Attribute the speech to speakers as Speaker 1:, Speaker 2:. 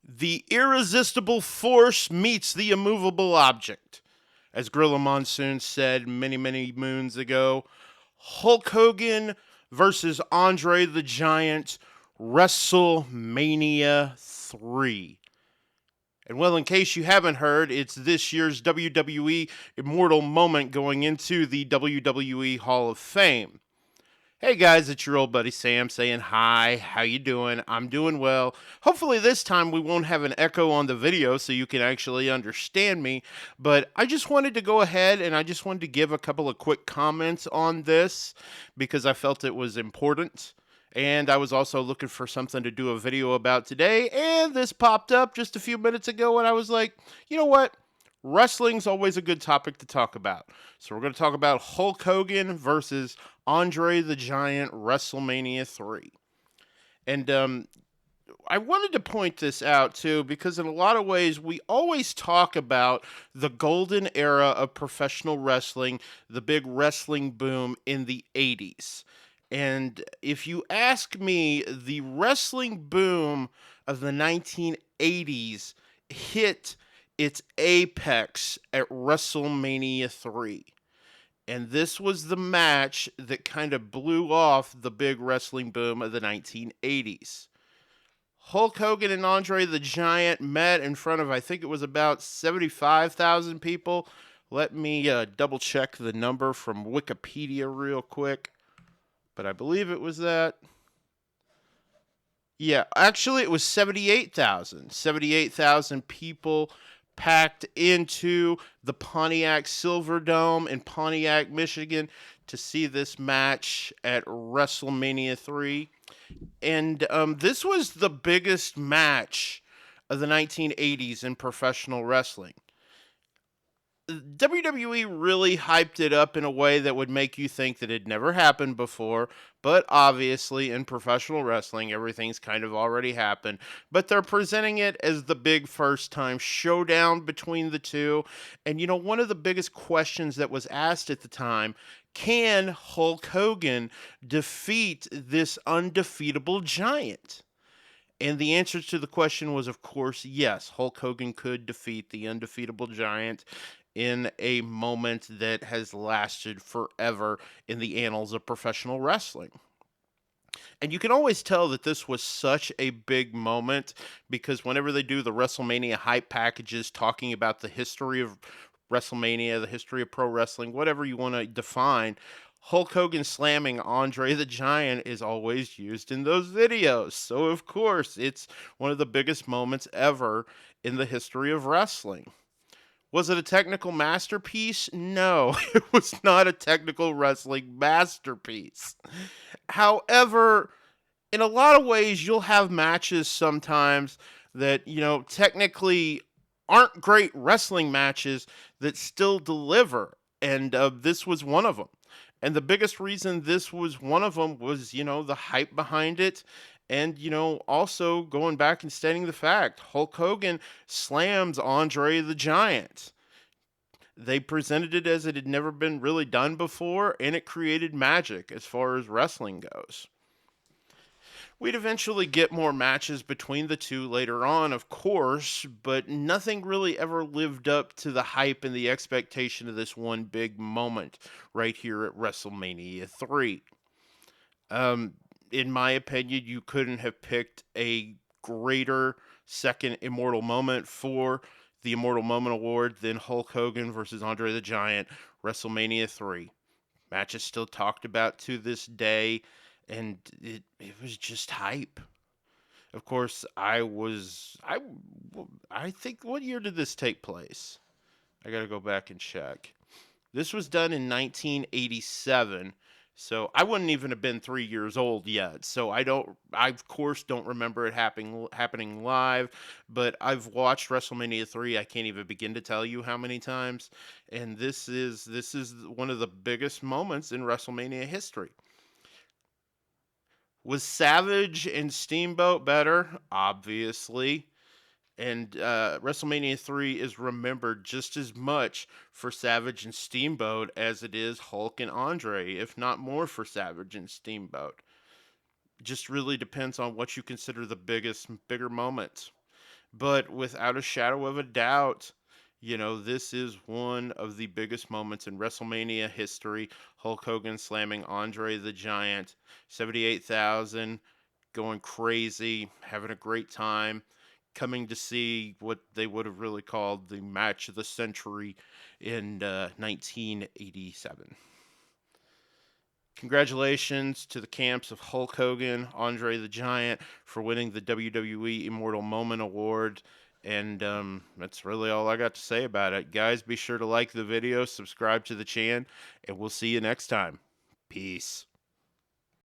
Speaker 1: The irresistible force meets the immovable object. As Gorilla Monsoon said many, many moons ago, Hulk Hogan versus Andre the Giant, WrestleMania 3. And well, in case you haven't heard, it's this year's WWE Immortal Moment going into the WWE Hall of Fame. Hey guys, it's your old buddy Sam saying hi. How you doing? I'm doing well. Hopefully this time we won't have an echo on the video so you can actually understand me, but I just wanted to go ahead and I just wanted to give a couple of quick comments on this because I felt it was important. And I was also looking for something to do a video about today, and this popped up just a few minutes ago and I was like, you know what? Wrestling's always a good topic to talk about. So we're going to talk about Hulk Hogan versus Andre the Giant WrestleMania 3. And I wanted to point this out too because in a lot of ways we always talk about the golden era of professional wrestling, the big wrestling boom in the 80s. And if you ask me, the wrestling boom of the 1980s hit its apex at WrestleMania 3. And this was the match that kind of blew off the big wrestling boom of the 1980s. Hulk Hogan and Andre the Giant met in front of, I think it was about 75,000 people. Let me double check the number from Wikipedia real quick. But I believe it was that. Yeah, actually it was 78,000. 78,000 people packed into the Pontiac Silverdome in Pontiac, Michigan to see this match at WrestleMania 3. And this was the biggest match of the 1980s in professional wrestling. WWE really hyped it up in a way that would make you think that it never happened before, but obviously in professional wrestling, everything's kind of already happened. But they're presenting it as the big first time showdown between the two. And you know, one of the biggest questions that was asked at the time, can Hulk Hogan defeat this undefeatable giant? And the answer to the question was, of course, yes. Hulk Hogan could defeat the undefeatable giant in a moment that has lasted forever in the annals of professional wrestling. And you can always tell that this was such a big moment because whenever they do the WrestleMania hype packages talking about the history of WrestleMania, the history of pro wrestling, whatever you want to define, Hulk Hogan slamming Andre the Giant is always used in those videos. So, of course, it's one of the biggest moments ever in the history of wrestling. Was it a technical masterpiece? No, it was not a technical wrestling masterpiece. However, in a lot of ways, you'll have matches sometimes that, you know, technically aren't great wrestling matches that still deliver. And this was one of them. And the biggest reason this was one of them was, you know, the hype behind it. And, you know, also going back and stating the fact Hulk Hogan slams Andre the Giant. They presented it as it had never been really done before, and it created magic as far as wrestling goes. We'd eventually get more matches between the two later on, of course, but nothing really ever lived up to the hype and the expectation of this one big moment right here at WrestleMania 3. Um, in my opinion, you couldn't have picked a greater second immortal moment for the Immortal Moment Award than Hulk Hogan versus Andre the Giant, WrestleMania 3. Match is still talked about to this day, and it was just hype. Of course, I think, what year did this take place? I gotta go back and check. This was done in 1987. So I wouldn't even have been 3 years old yet. So I of course don't remember it happening live, but I've watched WrestleMania 3. I can't even begin to tell you how many times. And this is one of the biggest moments in WrestleMania history. Was Savage and Steamboat better? Obviously. And WrestleMania 3 is remembered just as much for Savage and Steamboat as it is Hulk and Andre, if not more for Savage and Steamboat. Just really depends on what you consider the bigger moments. But without a shadow of a doubt, this is one of the biggest moments in WrestleMania history. Hulk Hogan slamming Andre the Giant, 78,000, going crazy, having a great time, coming to see what they would have really called the match of the century in 1987. Congratulations to the camps of Hulk Hogan, Andre the Giant for winning the WWE Immortal Moment Award. And that's really all I got to say about it. Guys, be sure to like the video, subscribe to the channel, and we'll see you next time. Peace.